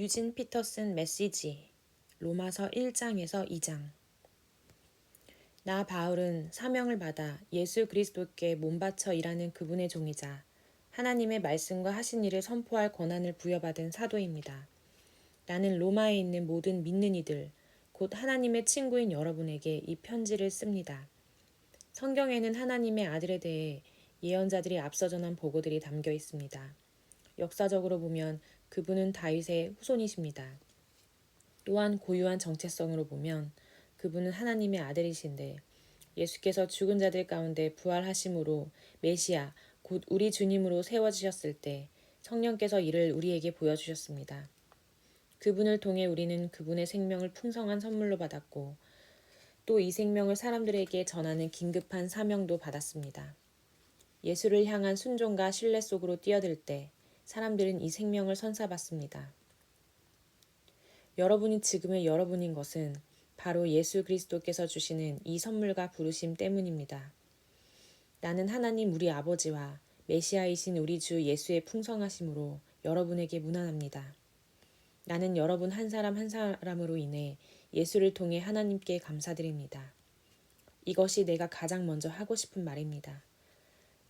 유진 피터슨 메시지 로마서 1장에서 2장. 나 바울은 사명을 받아 예수 그리스도께 몸바쳐 일하는 그분의 종이자 하나님의 말씀과 하신 일을 선포할 권한을 부여받은 사도입니다. 나는 로마에 있는 모든 믿는 이들, 곧 하나님의 친구인 여러분에게 이 편지를 씁니다. 성경에는 하나님의 아들에 대해 예언자들이 앞서 전한 보고들이 담겨 있습니다. 역사적으로 보면 그분은 다윗의 후손이십니다. 또한 고유한 정체성으로 보면 그분은 하나님의 아들이신데 예수께서 죽은 자들 가운데 부활하심으로 메시아 곧 우리 주님으로 세워지셨을 때 성령께서 이를 우리에게 보여주셨습니다. 그분을 통해 우리는 그분의 생명을 풍성한 선물로 받았고 또 이 생명을 사람들에게 전하는 긴급한 사명도 받았습니다. 예수를 향한 순종과 신뢰 속으로 뛰어들 때 사람들은 이 생명을 선사받습니다. 여러분이 지금의 여러분인 것은 바로 예수 그리스도께서 주시는 이 선물과 부르심 때문입니다. 나는 하나님 우리 아버지와 메시아이신 우리 주 예수의 풍성하심으로 여러분에게 문안합니다. 나는 여러분 한 사람 한 사람으로 인해 예수를 통해 하나님께 감사드립니다. 이것이 내가 가장 먼저 하고 싶은 말입니다.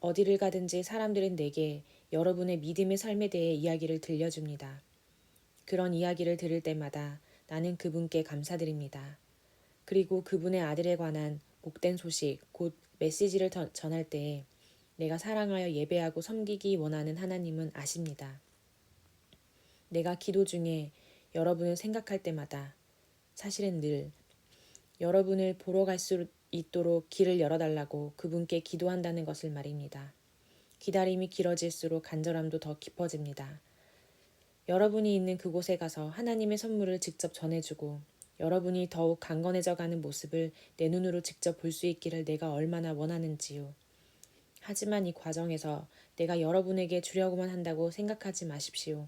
어디를 가든지 사람들은 내게 여러분의 믿음의 삶에 대해 이야기를 들려줍니다. 그런 이야기를 들을 때마다 나는 그분께 감사드립니다. 그리고 그분의 아들에 관한 복된 소식, 곧 메시지를 전할 때에 내가 사랑하여 예배하고 섬기기 원하는 하나님은 아십니다. 내가 기도 중에 여러분을 생각할 때마다 사실은 늘 여러분을 보러 갈 수 있도록 길을 열어달라고 그분께 기도한다는 것을 말입니다. 기다림이 길어질수록 간절함도 더 깊어집니다. 여러분이 있는 그곳에 가서 하나님의 선물을 직접 전해주고 여러분이 더욱 강건해져 가는 모습을 내 눈으로 직접 볼 수 있기를 내가 얼마나 원하는지요. 하지만 이 과정에서 내가 여러분에게 주려고만 한다고 생각하지 마십시오.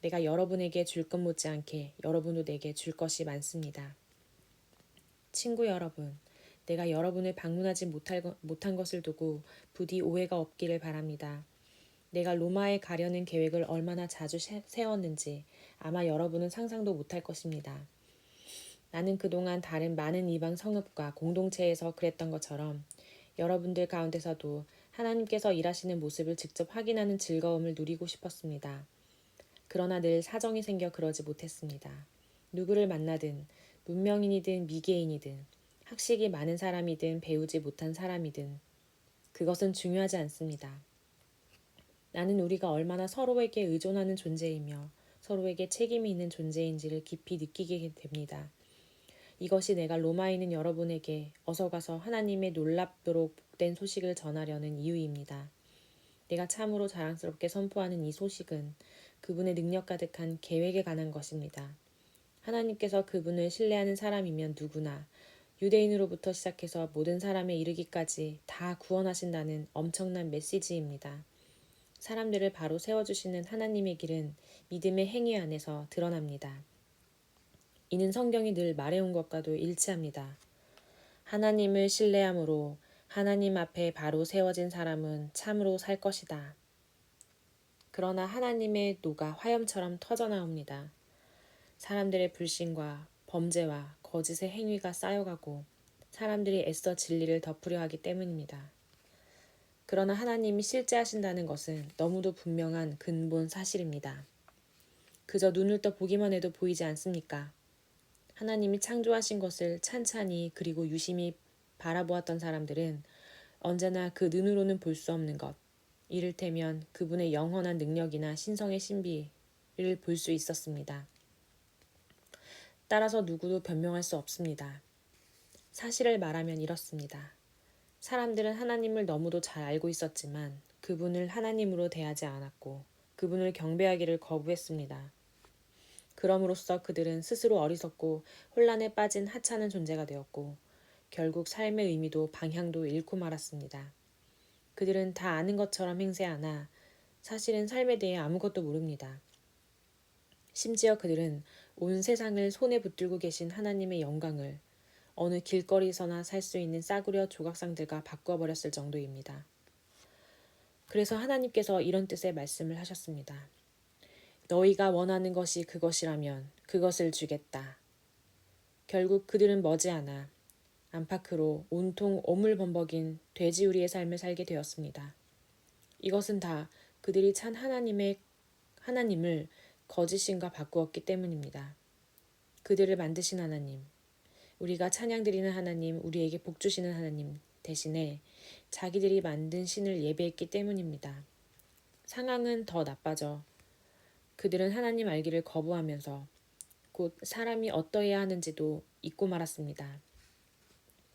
내가 여러분에게 줄 것 못지않게 여러분도 내게 줄 것이 많습니다. 친구 여러분, 내가 여러분을 방문하지 못한 것을 두고 부디 오해가 없기를 바랍니다. 내가 로마에 가려는 계획을 얼마나 자주 세웠는지 아마 여러분은 상상도 못할 것입니다. 나는 그동안 다른 많은 이방 성읍과 공동체에서 그랬던 것처럼 여러분들 가운데서도 하나님께서 일하시는 모습을 직접 확인하는 즐거움을 누리고 싶었습니다. 그러나 늘 사정이 생겨 그러지 못했습니다. 누구를 만나든 문명인이든 미개인이든 학식이 많은 사람이든 배우지 못한 사람이든 그것은 중요하지 않습니다. 나는 우리가 얼마나 서로에게 의존하는 존재이며 서로에게 책임이 있는 존재인지를 깊이 느끼게 됩니다. 이것이 내가 로마에 있는 여러분에게 어서 가서 하나님의 놀랍도록 복된 소식을 전하려는 이유입니다. 내가 참으로 자랑스럽게 선포하는 이 소식은 그분의 능력 가득한 계획에 관한 것입니다. 하나님께서 그분을 신뢰하는 사람이면 누구나 유대인으로부터 시작해서 모든 사람에 이르기까지 다 구원하신다는 엄청난 메시지입니다. 사람들을 바로 세워주시는 하나님의 길은 믿음의 행위 안에서 드러납니다. 이는 성경이 늘 말해온 것과도 일치합니다. 하나님을 신뢰함으로 하나님 앞에 바로 세워진 사람은 참으로 살 것이다. 그러나 하나님의 노가 화염처럼 터져나옵니다. 사람들의 불신과 범죄와 거짓의 행위가 쌓여가고 사람들이 애써 진리를 덮으려 하기 때문입니다. 그러나 하나님이 실제 하신다는 것은 너무도 분명한 근본 사실입니다. 그저 눈을 떠 보기만 해도 보이지 않습니까? 하나님이 창조하신 것을 찬찬히 그리고 유심히 바라보았던 사람들은 언제나 그 눈으로는 볼 수 없는 것, 이를테면 그분의 영원한 능력이나 신성의 신비를 볼 수 있었습니다. 따라서 누구도 변명할 수 없습니다. 사실을 말하면 이렇습니다. 사람들은 하나님을 너무도 잘 알고 있었지만 그분을 하나님으로 대하지 않았고 그분을 경배하기를 거부했습니다. 그럼으로써 그들은 스스로 어리석고 혼란에 빠진 하찮은 존재가 되었고 결국 삶의 의미도 방향도 잃고 말았습니다. 그들은 다 아는 것처럼 행세하나 사실은 삶에 대해 아무것도 모릅니다. 심지어 그들은 온 세상을 손에 붙들고 계신 하나님의 영광을 어느 길거리에서나 살 수 있는 싸구려 조각상들과 바꿔버렸을 정도입니다. 그래서 하나님께서 이런 뜻의 말씀을 하셨습니다. 너희가 원하는 것이 그것이라면 그것을 주겠다. 결국 그들은 머지않아 안팎으로 온통 오물범벅인 돼지우리의 삶을 살게 되었습니다. 이것은 다 그들이 찬 하나님을 거짓신과 바꾸었기 때문입니다. 그들을 만드신 하나님, 우리가 찬양드리는 하나님, 우리에게 복 주시는 하나님 대신에 자기들이 만든 신을 예배했기 때문입니다. 상황은 더 나빠져 그들은 하나님 알기를 거부하면서 곧 사람이 어떠해야 하는지도 잊고 말았습니다.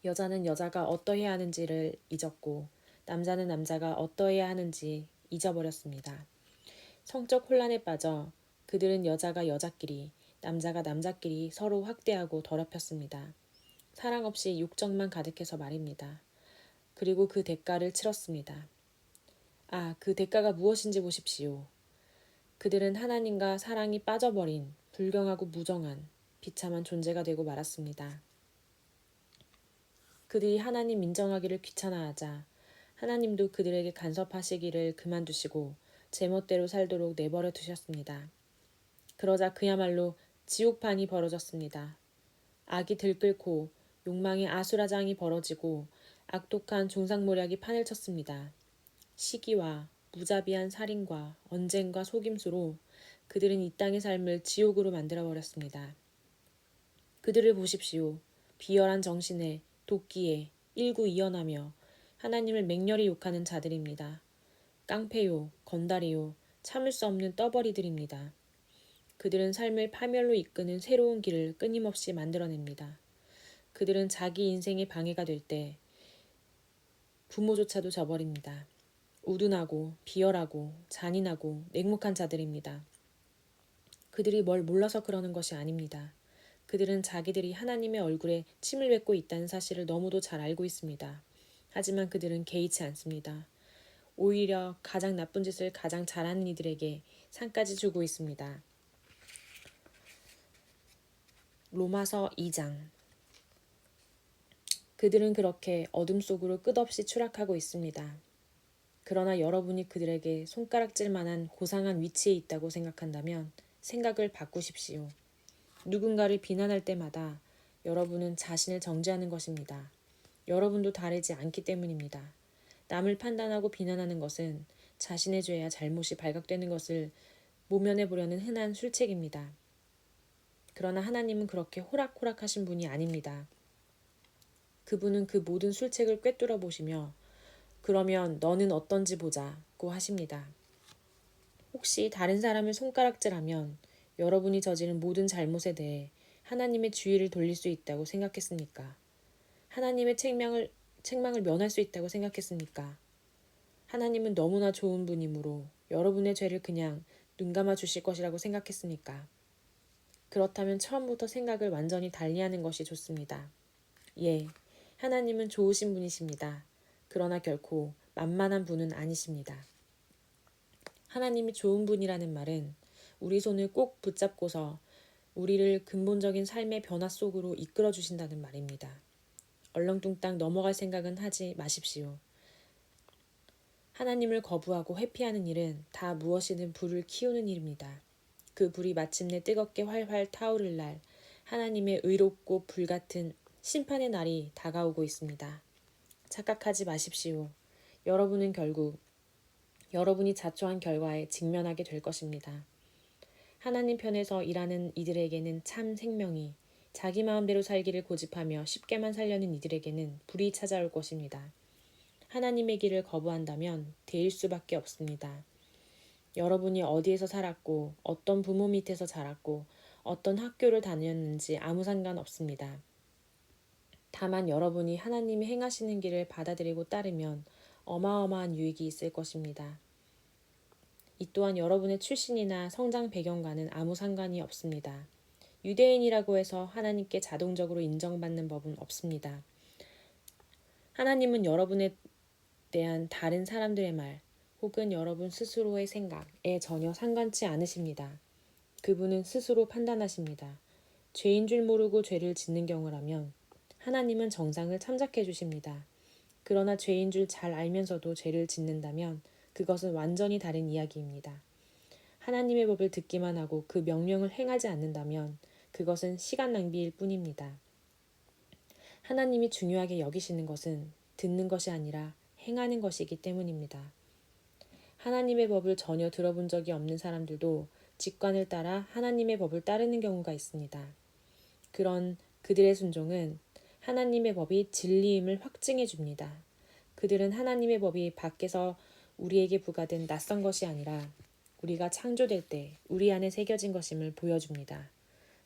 여자는 여자가 어떠해야 하는지를 잊었고 남자는 남자가 어떠해야 하는지 잊어버렸습니다. 성적 혼란에 빠져 그들은 여자가 여자끼리 남자가 남자끼리 서로 학대하고 더럽혔습니다. 사랑 없이 욕정만 가득해서 말입니다. 그리고 그 대가를 치렀습니다. 그 대가가 무엇인지 보십시오. 그들은 하나님과 사랑이 빠져버린 불경하고 무정한 비참한 존재가 되고 말았습니다. 그들이 하나님 인정하기를 귀찮아하자 하나님도 그들에게 간섭하시기를 그만두시고 제멋대로 살도록 내버려 두셨습니다. 그러자 그야말로 지옥판이 벌어졌습니다. 악이 들끓고 욕망의 아수라장이 벌어지고 악독한 중상모략이 판을 쳤습니다. 시기와 무자비한 살인과 언쟁과 속임수로 그들은 이 땅의 삶을 지옥으로 만들어버렸습니다. 그들을 보십시오. 비열한 정신에 도끼에 일구이연하며 하나님을 맹렬히 욕하는 자들입니다. 깡패요, 건달이요, 참을 수 없는 떠벌이들입니다. 그들은 삶을 파멸로 이끄는 새로운 길을 끊임없이 만들어냅니다. 그들은 자기 인생에 방해가 될 때 부모조차도 저버립니다. 우둔하고 비열하고 잔인하고 냉혹한 자들입니다. 그들이 뭘 몰라서 그러는 것이 아닙니다. 그들은 자기들이 하나님의 얼굴에 침을 뱉고 있다는 사실을 너무도 잘 알고 있습니다. 하지만 그들은 개의치 않습니다. 오히려 가장 나쁜 짓을 가장 잘하는 이들에게 상까지 주고 있습니다. 로마서 2장. 그들은 그렇게 어둠 속으로 끝없이 추락하고 있습니다. 그러나 여러분이 그들에게 손가락질 만한 고상한 위치에 있다고 생각한다면 생각을 바꾸십시오. 누군가를 비난할 때마다 여러분은 자신을 정죄하는 것입니다. 여러분도 다르지 않기 때문입니다. 남을 판단하고 비난하는 것은 자신의 죄야 잘못이 발각되는 것을 모면해 보려는 흔한 술책입니다. 그러나 하나님은 그렇게 호락호락하신 분이 아닙니다. 그분은 그 모든 술책을 꿰뚫어 보시며 그러면 너는 어떤지 보자고 하십니다. 혹시 다른 사람을 손가락질하면 여러분이 저지른 모든 잘못에 대해 하나님의 주의를 돌릴 수 있다고 생각했습니까? 하나님의 책망을 면할 수 있다고 생각했습니까? 하나님은 너무나 좋은 분이므로 여러분의 죄를 그냥 눈감아 주실 것이라고 생각했습니까? 그렇다면 처음부터 생각을 완전히 달리하는 것이 좋습니다. 예, 하나님은 좋으신 분이십니다. 그러나 결코 만만한 분은 아니십니다. 하나님이 좋은 분이라는 말은 우리 손을 꼭 붙잡고서 우리를 근본적인 삶의 변화 속으로 이끌어 주신다는 말입니다. 얼렁뚱땅 넘어갈 생각은 하지 마십시오. 하나님을 거부하고 회피하는 일은 다 무엇이든 불을 키우는 일입니다. 그 불이 마침내 뜨겁게 활활 타오를 날 하나님의 의롭고 불같은 심판의 날이 다가오고 있습니다. 착각하지 마십시오. 여러분은 결국 여러분이 자초한 결과에 직면하게 될 것입니다. 하나님 편에서 일하는 이들에게는 참 생명이, 자기 마음대로 살기를 고집하며 쉽게만 살려는 이들에게는 불이 찾아올 것입니다. 하나님의 길을 거부한다면 데일 수밖에 없습니다. 여러분이 어디에서 살았고 어떤 부모 밑에서 자랐고 어떤 학교를 다녔는지 아무 상관없습니다. 다만 여러분이 하나님이 행하시는 길을 받아들이고 따르면 어마어마한 유익이 있을 것입니다. 이 또한 여러분의 출신이나 성장 배경과는 아무 상관이 없습니다. 유대인이라고 해서 하나님께 자동적으로 인정받는 법은 없습니다. 하나님은 여러분에 대한 다른 사람들의 말 혹은 여러분 스스로의 생각에 전혀 상관치 않으십니다. 그분은 스스로 판단하십니다. 죄인 줄 모르고 죄를 짓는 경우라면 하나님은 정상을 참작해 주십니다. 그러나 죄인 줄 잘 알면서도 죄를 짓는다면 그것은 완전히 다른 이야기입니다. 하나님의 법을 듣기만 하고 그 명령을 행하지 않는다면 그것은 시간 낭비일 뿐입니다. 하나님이 중요하게 여기시는 것은 듣는 것이 아니라 행하는 것이기 때문입니다. 하나님의 법을 전혀 들어본 적이 없는 사람들도 직관을 따라 하나님의 법을 따르는 경우가 있습니다. 그런 그들의 순종은 하나님의 법이 진리임을 확증해 줍니다. 그들은 하나님의 법이 밖에서 우리에게 부과된 낯선 것이 아니라 우리가 창조될 때 우리 안에 새겨진 것임을 보여줍니다.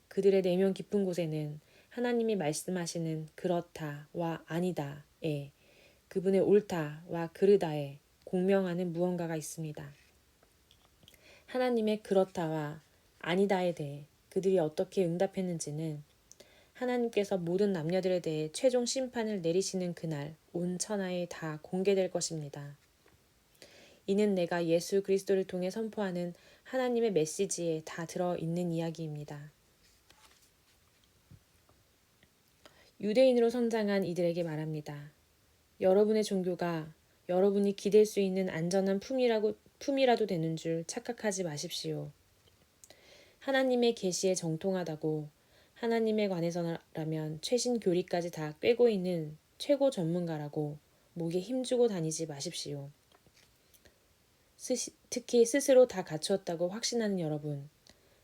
그들의 내면 깊은 곳에는 하나님이 말씀하시는 그렇다와 아니다에, 그분의 옳다와 그르다에 공명하는 무언가가 있습니다. 하나님의 그렇다와 아니다에 대해 그들이 어떻게 응답했는지는 하나님께서 모든 남녀들에 대해 최종 심판을 내리시는 그날 온 천하에 다 공개될 것입니다. 이는 내가 예수 그리스도를 통해 선포하는 하나님의 메시지에 다 들어있는 이야기입니다. 유대인으로 성장한 이들에게 말합니다. 여러분의 종교가 여러분이 기댈 수 있는 안전한 품이라도 되는 줄 착각하지 마십시오. 하나님의 계시에 정통하다고 하나님에 관해서라면 최신 교리까지 다 꿰고 있는 최고 전문가라고 목에 힘주고 다니지 마십시오. 특히 스스로 다 갖추었다고 확신하는 여러분,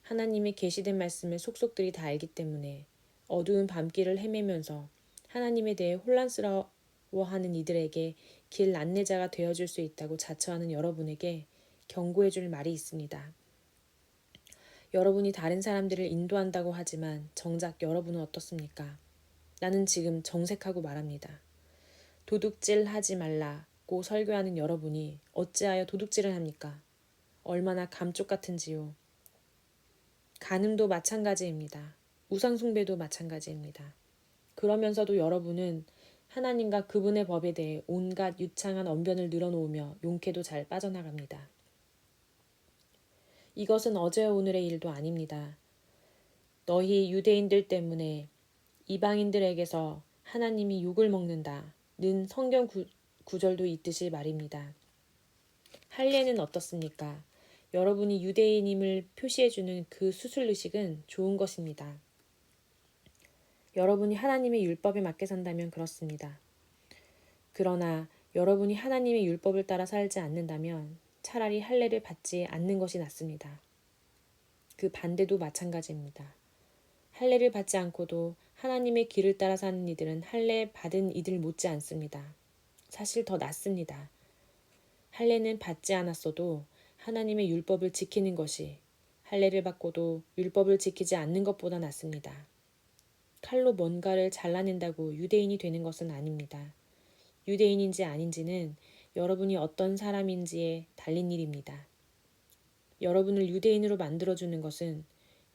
하나님의 계시된 말씀을 속속들이 다 알기 때문에 어두운 밤길을 헤매면서 하나님에 대해 혼란스러워하는 이들에게 길 안내자가 되어줄 수 있다고 자처하는 여러분에게 경고해 줄 말이 있습니다. 여러분이 다른 사람들을 인도한다고 하지만 정작 여러분은 어떻습니까? 나는 지금 정색하고 말합니다. 도둑질 하지 말라고 설교하는 여러분이 어찌하여 도둑질을 합니까? 얼마나 감쪽 같은지요. 간음도 마찬가지입니다. 우상숭배도 마찬가지입니다. 그러면서도 여러분은 하나님과 그분의 법에 대해 온갖 유창한 언변을 늘어놓으며 용케도 잘 빠져나갑니다. 이것은 어제와 오늘의 일도 아닙니다. 너희 유대인들 때문에 이방인들에게서 하나님이 욕을 먹는다는 성경 구절도 있듯이 말입니다. 할례는 어떻습니까? 여러분이 유대인임을 표시해주는 그 수술의식은 좋은 것입니다. 여러분이 하나님의 율법에 맞게 산다면 그렇습니다. 그러나 여러분이 하나님의 율법을 따라 살지 않는다면 차라리 할례를 받지 않는 것이 낫습니다. 그 반대도 마찬가지입니다. 할례를 받지 않고도 하나님의 길을 따라 사는 이들은 할례 받은 이들 못지 않습니다. 사실 더 낫습니다. 할례는 받지 않았어도 하나님의 율법을 지키는 것이 할례를 받고도 율법을 지키지 않는 것보다 낫습니다. 칼로 뭔가를 잘라낸다고 유대인이 되는 것은 아닙니다. 유대인인지 아닌지는 여러분이 어떤 사람인지에 달린 일입니다. 여러분을 유대인으로 만들어주는 것은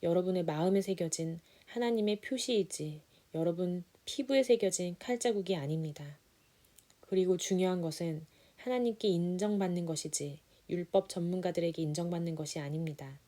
여러분의 마음에 새겨진 하나님의 표시이지 여러분 피부에 새겨진 칼자국이 아닙니다. 그리고 중요한 것은 하나님께 인정받는 것이지 율법 전문가들에게 인정받는 것이 아닙니다.